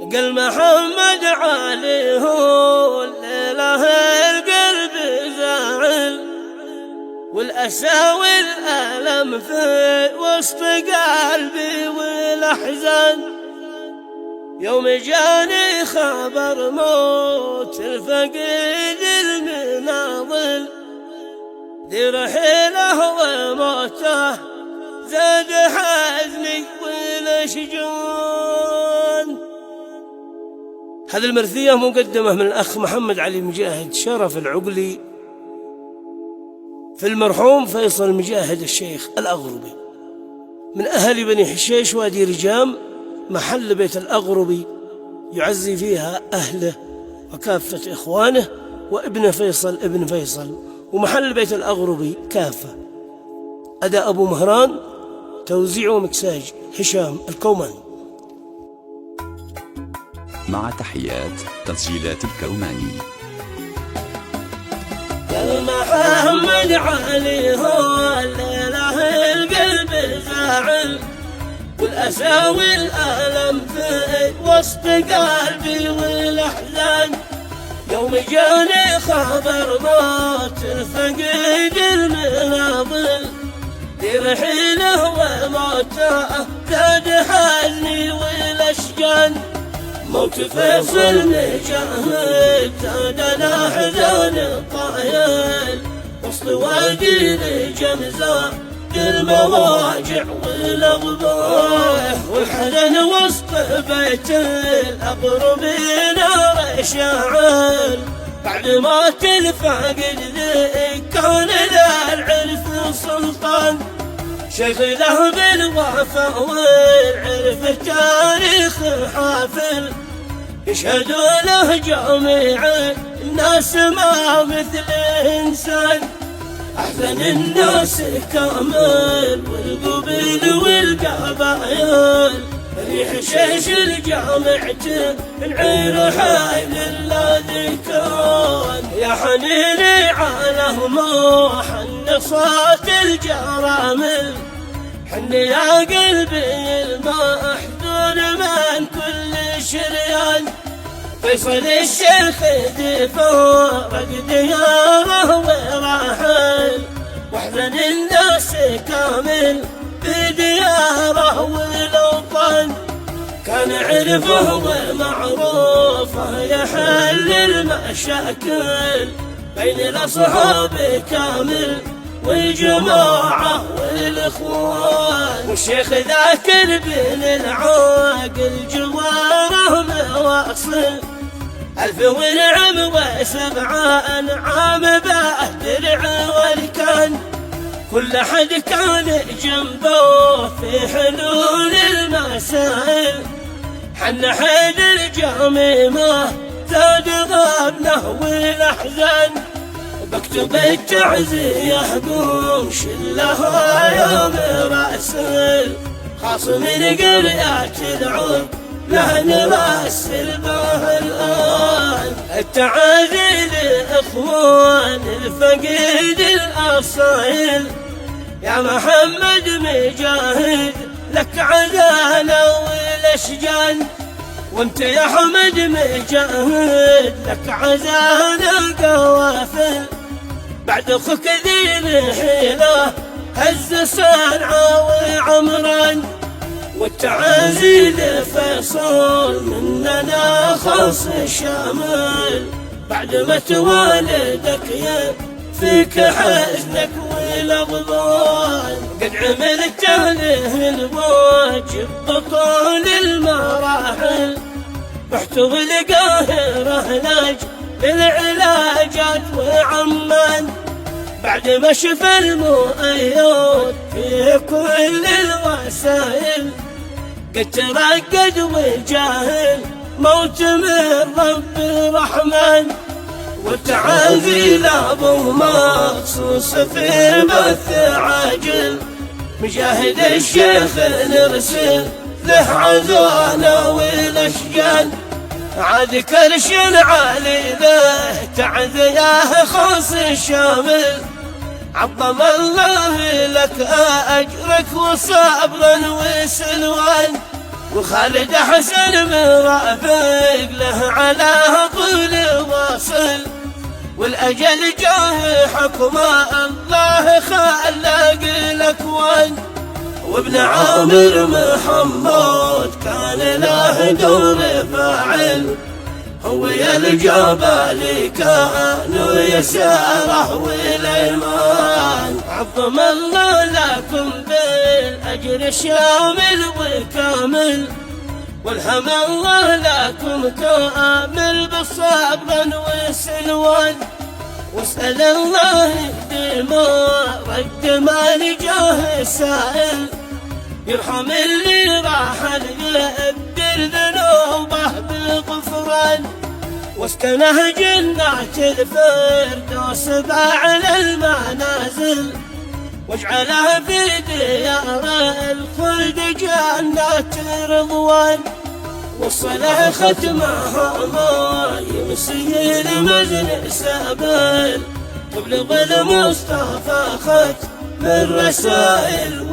قال محمد علي هو الليلة القلب زعل، والأسى والألم في وسط قلبي والأحزان. يوم جاني خبر موت الفقيد المناضل، ذي رحيله وموته زاد حزني والأشجان. هذه المرثية مقدمة من الأخ محمد علي مجاهد شرف العقلي في المرحوم فيصل مجاهد الشيخ الأغربي، من أهل بني حشيش وادي رجام، محل بيت الأغربي يعزي فيها أهله وكافة إخوانه وابن فيصل ابن فيصل، ومحل بيت الأغربي كافة. أداء أبو مهران، توزيع ومكساج هشام الكوماني. مع تحيات تسجيلات الكوماني. قال محمد علي هو الليلة القلب زعل، والأسى والألم في وسط قلبي والأحزان. يوم جاني خبر موت الفقيد المناضل، ذي رحيله وموته زاد حزني والأشجان. موت فيصل مجاهد زادنا حزن طايل، وسط وادي الجمزة المواجع والأغبار، والحزن وسط بيت الأغربي نار شاعل. بعد موت الفاقد ذي كان ذا العرف سلطان، شيخ له بالوفا والعرف تاريخ حافل. يشهدوا له جميع الناس ما مثل إنسان، أحسن الناس كامل والقبيل والقبائل. ريح شيش الجامعة العير حي الذي كان، يا حنيني على هموح النصات الجرامل. حن يا قلبي المحزون من كل شريان، فيصل الشيخ ذي فارق دياره وراحل. واحزن الناس كامل بدياره والأوطان، كان عرفه ومعروفه يحل المشاكل بين الأصحاب كامل والجماعة والإخوان. والشيخ ذاكر بين العاقل جواره مواصل، 1000 ونعم و7 أنعام به درع والكان. كل حد كان جنبه في حلول المسائل، حن حيد الجميمة زاد غابنه والأحزان. بكتب التعزية قوم شلها يوم راسل، خاص من قريات العود له نراسل به الآن. التعازي لإخوان الفقيد الأصيل، يا محمد مجاهد لك عدالة والأشجان. وانت يا حمد مجاهد لك عزانة قوافل، بعد اخوك ذي الحيلة هز صنعاء وعمران. والتعازي لفيصل مننا خاص شامل، بعد ما توالدك فيك حزنك والأغضان. قد عملت له الواجب بطول المراحل، رحت لقاهرة لاج للعلاجات وعمان. بعد ما شفى المؤيد في كل الوسائل، قد ترقد وجاهل موت من رب الرحمن. والتعازي لابوه مخصوص في بث عاجل، مجاهد الشيخ نرسل له عزانة والأشجان. عاد كل شي علي له تعزيه خاص شامل، عظم الله لك أجرك وصبرا وسلوان. وخالد حسن مرافق له على طول واصل، والأجل جاه حكم الله خلق الأكوان. وابن عامر محمد كان له دور فاعل، هو يا الجبل كانوا يساره والإيمان. عظم الله لكم بالأجر الشامل والكامل، والحمد الله لكم كامل بالصبر والسلوان. واسأل الله دما رد ما لجاه السائل، يرحم اللي راح يبدل ذنوبه بالغفران. واسكنه جنات الفردوس باعلى المنازل، واجعلها في ديار الخلد جنات رضوان. والصلاة ختمها ما يمسي المجلس سبل، تبلغ المصطفى ختم الرسائل.